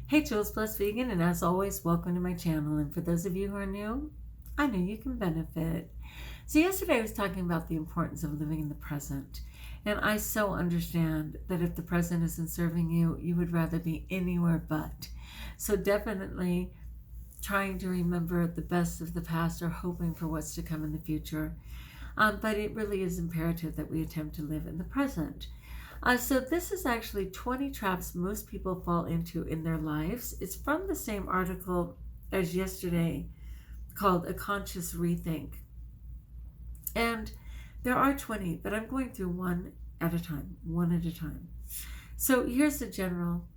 Hey, Jules Blessed Vegan, and as always, welcome to my channel. And for those of you who are new, I know you can benefit. So yesterday I was talking about the importance of living in the present. And I so understand that if the present isn't serving you, you would rather be anywhere but. So definitely trying to remember the best of the past or hoping for what's to come in the future. But it really is imperative that we attempt to live in the present. So this is actually 20 traps most people fall into in their lives. It's from the same article as yesterday called A Conscious Rethink. And there are 20, but I'm going through one at a time. So here's the general.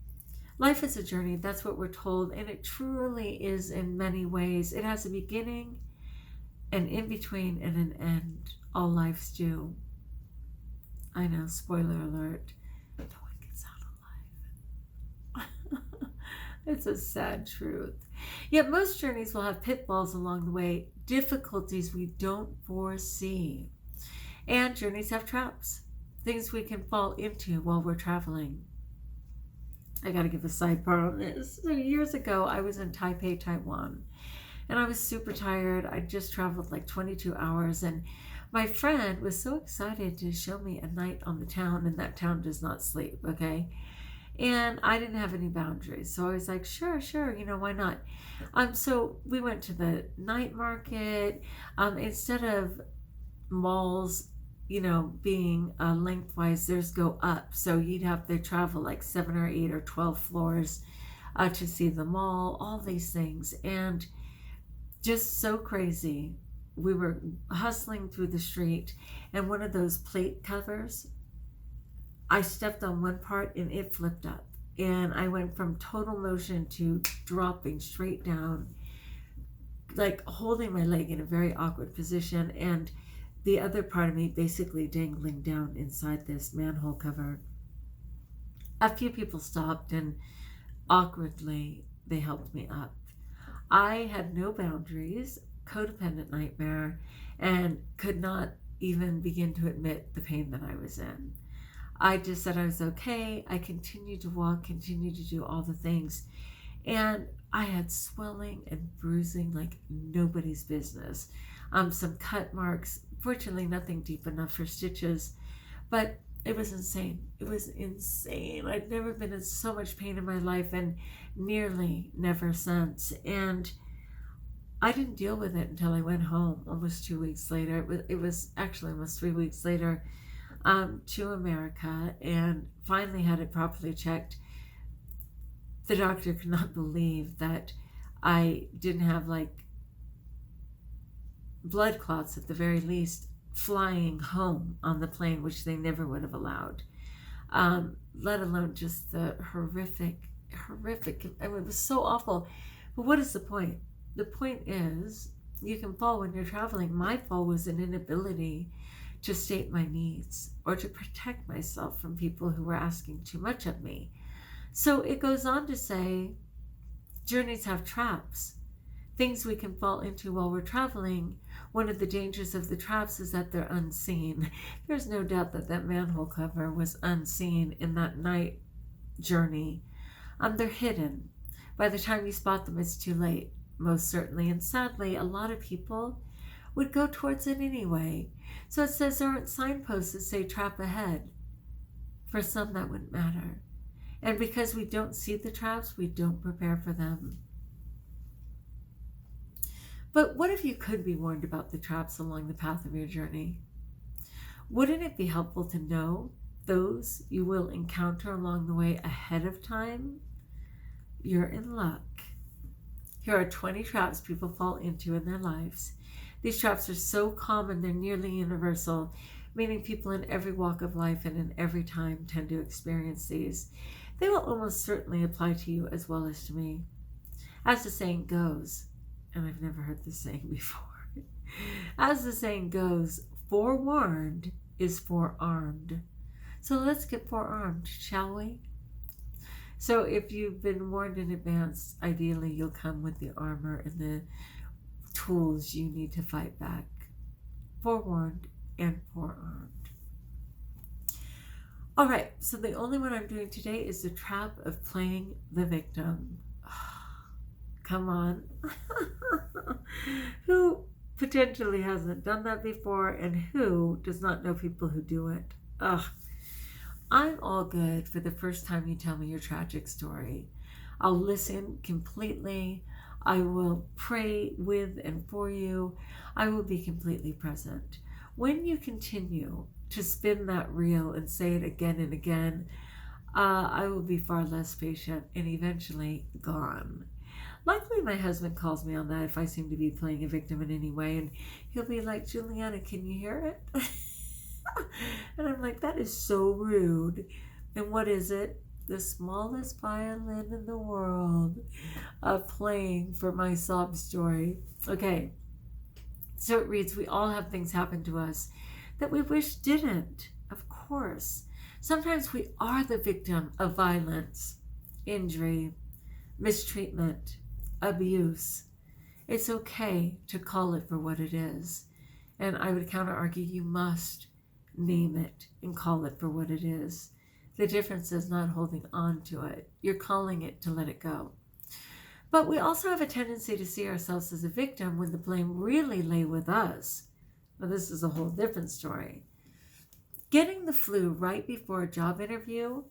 Life is a journey. That's what we're told. And it truly is in many ways. It has a beginning, an in-between, and an end. All lives do. I know, spoiler alert, no one gets out alive. It's a sad truth. Yet most journeys will have pitfalls along the way, difficulties we don't foresee. And journeys have traps, things we can fall into while we're traveling. I gotta give a sidebar on this. So years ago, I was in Taipei, Taiwan, and I was super tired. I just traveled like 22 hours, and my friend was so excited to show me a night on the town, and that town does not sleep, okay? And I didn't have any boundaries, so I was like, sure, why not? So we went to the night market. Instead of malls, being lengthwise, theirs go up, so you'd have to travel like 7 or 8 or 12 floors to see the mall, all these things, and just so crazy. We were hustling through the street, and one of those plate covers, I stepped on one part and it flipped up, and I went from total motion to dropping straight down, like holding my leg in a very awkward position, and the other part of me basically dangling down inside this manhole cover. A few people stopped, and awkwardly they helped me up. I had no boundaries, codependent nightmare, and could not even begin to admit the pain that I was in. I just said I was okay. I continued to walk, continued to do all the things, and I had swelling and bruising like nobody's business. Some cut marks, fortunately nothing deep enough for stitches, but it was insane. It was insane. I'd never been in so much pain in my life, and nearly never since. And I didn't deal with it until I went home almost 2 weeks later. It was actually almost 3 weeks later, to America, and finally had it properly checked. The doctor could not believe that I didn't have like blood clots at the very least flying home on the plane, which they never would have allowed, let alone just the horrific, I mean, it was so awful. But what is the point? The point is, you can fall when you're traveling. My fall was an inability to state my needs or to protect myself from people who were asking too much of me. So it goes on to say, journeys have traps, things we can fall into while we're traveling. One of the dangers of the traps is that they're unseen. There's no doubt that that manhole cover was unseen in that night journey. They're hidden. By the time you spot them, it's too late, most certainly. And sadly, a lot of people would go towards it anyway. So it says there aren't signposts that say trap ahead. For some, that wouldn't matter. And because we don't see the traps, we don't prepare for them. But what if you could be warned about the traps along the path of your journey? Wouldn't it be helpful to know those you will encounter along the way ahead of time? You're in luck. Here are 20 traps people fall into in their lives. These traps are so common, they're nearly universal, meaning people in every walk of life and in every time tend to experience these. They will almost certainly apply to you as well as to me. As the saying goes, and I've never heard this saying before, as the saying goes, forewarned is forearmed. So let's get forearmed, shall we? So if you've been warned in advance, ideally you'll come with the armor and the tools you need to fight back. Forewarned and forearmed. All right, so the only one I'm doing today is the trap of playing the victim. Come on. Who potentially hasn't done that before, and who does not know people who do it? Ugh. I'm all good for the first time you tell me your tragic story. I'll listen completely. I will pray with and for you. I will be completely present. When you continue to spin that reel and say it again and again, I will be far less patient and eventually gone. Luckily, my husband calls me on that if I seem to be playing a victim in any way, and he'll be like, Juliana, can you hear it? And I'm like, that is so rude. And what is it? The smallest violin in the world playing for my sob story. Okay, so it reads, we all have things happen to us that we wish didn't, of course. Sometimes we are the victim of violence, injury, mistreatment, abuse. It's okay to call it for what it is. And I would counter argue you must name it and call it for what it is. The difference is not holding on to it. You're calling it to let it go. But we also have a tendency to see ourselves as a victim when the blame really lay with us. Now, this is a whole different story. Getting the flu right before a job interview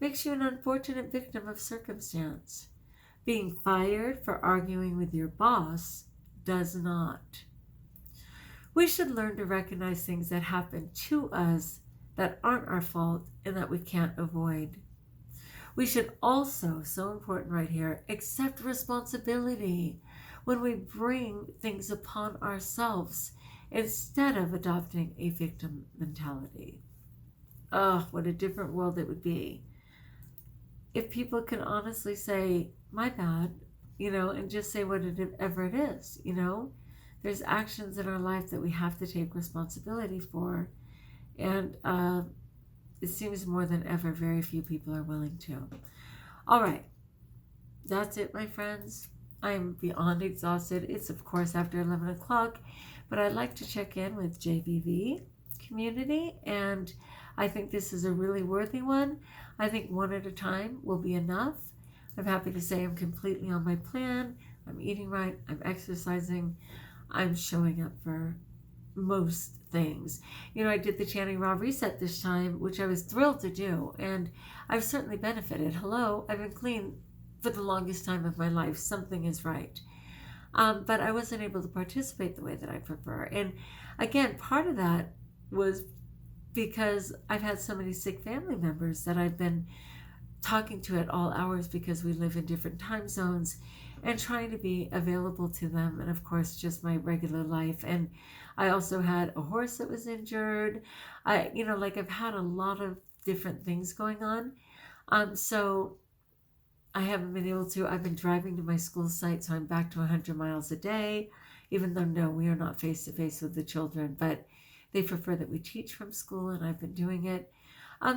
makes you an unfortunate victim of circumstance. Being fired for arguing with your boss does not. We should learn to recognize things that happen to us that aren't our fault and that we can't avoid. We should also, so important right here, accept responsibility when we bring things upon ourselves instead of adopting a victim mentality. Oh, what a different world it would be if people can honestly say, my bad, and just say whatever it is, There's actions in our life that we have to take responsibility for. And it seems more than ever, very few people are willing to. All right. That's it, my friends. I'm beyond exhausted. It's, of course, after 11 o'clock. But I'd like to check in with JVV community. And I think this is a really worthy one. I think one at a time will be enough. I'm happy to say I'm completely on my plan. I'm eating right. I'm exercising. I'm showing up for most things. I did the Chanting Raw Reset this time, which I was thrilled to do, and I've certainly benefited. Hello, I've been clean for the longest time of my life. Something is right. But I wasn't able to participate the way that I prefer. And again, part of that was because I've had so many sick family members that I've been talking to at all hours because we live in different time zones, and trying to be available to them, and of course just my regular life. And I also had a horse that was injured. I've had a lot of different things going on. So I haven't been able to. I've been driving to my school site, so I'm back to 100 miles a day, even though no, we are not face to face with the children, but they prefer that we teach from school, and I've been doing it.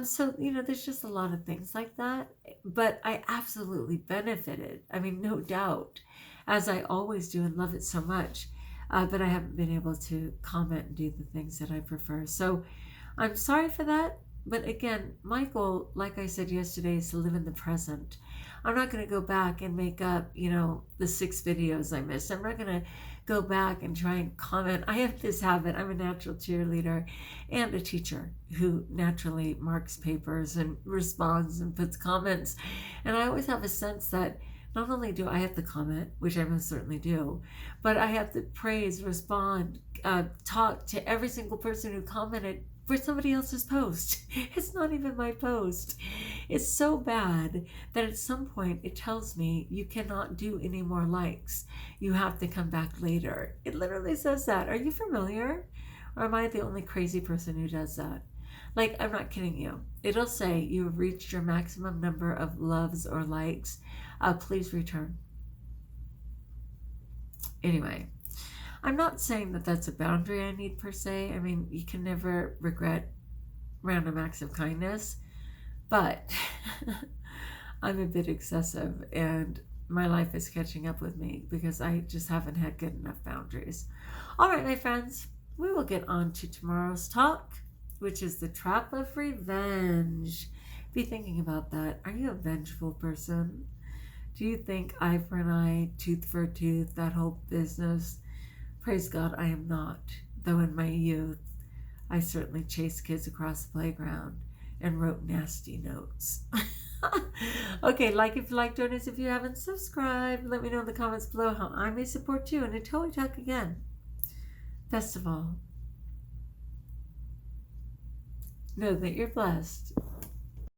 So, there's just a lot of things like that, but I absolutely benefited. I mean, no doubt, as I always do and love it so much, but I haven't been able to comment and do the things that I prefer. So I'm sorry for that. But again, my goal, like I said yesterday, is to live in the present. I'm not going to go back and make up, the 6 videos I missed. I'm not going to go back and try and comment. I have this habit. I'm a natural cheerleader and a teacher who naturally marks papers and responds and puts comments. And I always have a sense that not only do I have to comment, which I most certainly do, but I have to praise, respond, talk to every single person who commented for somebody else's post. It's not even my post. It's so bad that at some point it tells me you cannot do any more likes. You have to come back later. It literally says that. Are you familiar? Or am I the only crazy person who does that? I'm not kidding you. It'll say you have reached your maximum number of loves or likes. Please return. Anyway, I'm not saying that that's a boundary I need per se. I mean, you can never regret random acts of kindness, but I'm a bit excessive, and my life is catching up with me because I just haven't had good enough boundaries. All right, my friends, we will get on to tomorrow's talk. which is the trap of revenge. Be thinking about that. Are you a vengeful person? Do you think eye for an eye, tooth for a tooth, that whole business? Praise God, I am not. Though in my youth, I certainly chased kids across the playground and wrote nasty notes. Okay, like if you like, join us if you haven't subscribed. Let me know in the comments below how I may support you. And until we talk again, best of all, know that you're blessed.